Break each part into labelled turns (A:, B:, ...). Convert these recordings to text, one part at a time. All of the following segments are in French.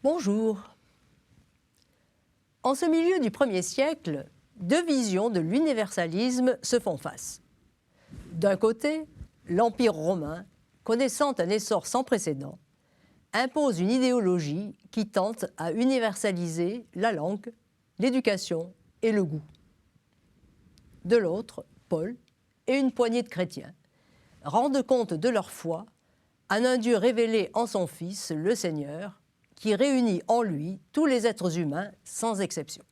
A: Bonjour. En ce milieu du 1er siècle, deux visions de l'universalisme se font face. D'un côté, l'Empire romain, connaissant un essor sans précédent, impose une idéologie qui tente à universaliser la langue, l'éducation et le goût. De l'autre, Paul et une poignée de chrétiens rendent compte de leur foi en un Dieu révélé en son Fils, le Seigneur, qui réunit en lui tous les êtres humains sans exception.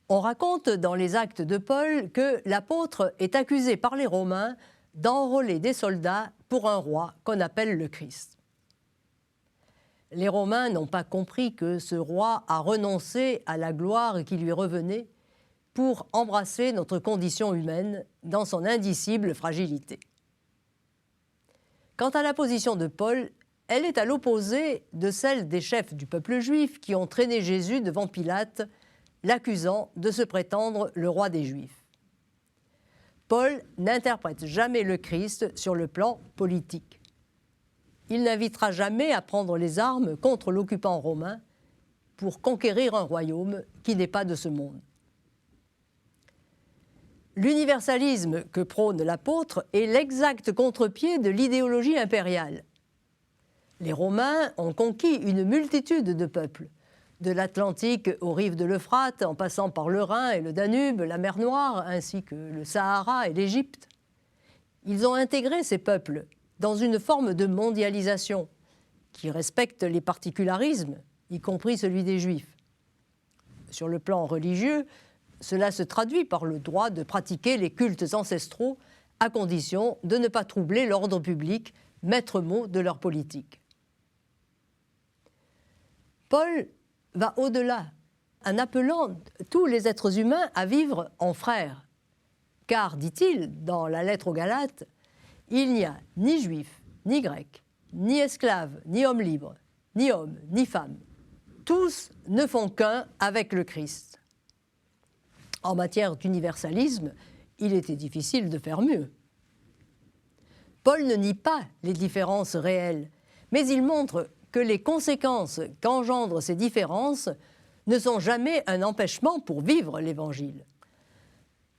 A: On raconte dans les Actes de Paul que l'apôtre est accusé par les Romains d'enrôler des soldats pour un roi qu'on appelle le Christ. Les Romains n'ont pas compris que ce roi a renoncé à la gloire qui lui revenait pour embrasser notre condition humaine dans son indicible fragilité. Quant à la position de Paul, elle est à l'opposé de celle des chefs du peuple juif qui ont traîné Jésus devant Pilate, l'accusant de se prétendre le roi des Juifs. Paul n'interprète jamais le Christ sur le plan politique. Il n'invitera jamais à prendre les armes contre l'occupant romain pour conquérir un royaume qui n'est pas de ce monde. L'universalisme que prône l'apôtre est l'exact contre-pied de l'idéologie impériale. Les Romains ont conquis une multitude de peuples, de l'Atlantique aux rives de l'Euphrate, en passant par le Rhin et le Danube, la mer Noire, ainsi que le Sahara et l'Égypte. Ils ont intégré ces peuples dans une forme de mondialisation qui respecte les particularismes, y compris celui des Juifs. Sur le plan religieux, cela se traduit par le droit de pratiquer les cultes ancestraux à condition de ne pas troubler l'ordre public, maître mot de leur politique. Paul va au-delà, en appelant tous les êtres humains à vivre en frères. Car, dit-il dans la lettre aux Galates, il n'y a ni juifs, ni grecs, ni esclaves, ni hommes libres, ni hommes, ni femmes. Tous ne font qu'un avec le Christ. En matière d'universalisme, il était difficile de faire mieux. Paul ne nie pas les différences réelles, mais il montre que les conséquences qu'engendrent ces différences ne sont jamais un empêchement pour vivre l'Évangile.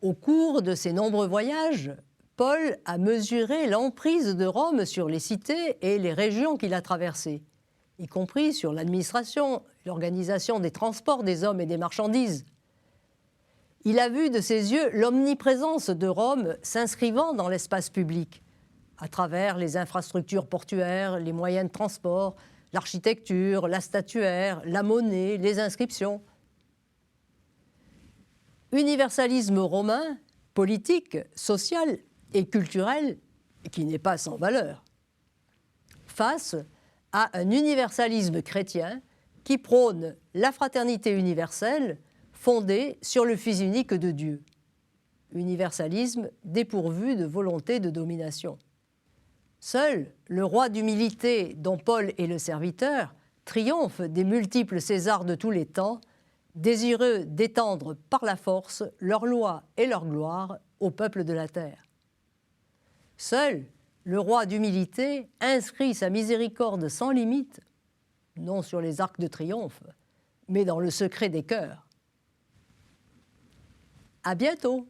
A: Au cours de ses nombreux voyages, Paul a mesuré l'emprise de Rome sur les cités et les régions qu'il a traversées, y compris sur l'administration, l'organisation des transports des hommes et des marchandises. Il a vu de ses yeux l'omniprésence de Rome s'inscrivant dans l'espace public, à travers les infrastructures portuaires, les moyens de transport, l'architecture, la statuaire, la monnaie, les inscriptions. Universalisme romain, politique, social et culturel, qui n'est pas sans valeur, face à un universalisme chrétien qui prône la fraternité universelle fondée sur le Fils unique de Dieu. Universalisme dépourvu de volonté de domination. Seul le roi d'humilité dont Paul est le serviteur triomphe des multiples Césars de tous les temps, désireux d'étendre par la force leur loi et leur gloire au peuple de la terre. Seul le roi d'humilité inscrit sa miséricorde sans limite, non sur les arcs de triomphe, mais dans le secret des cœurs. À bientôt!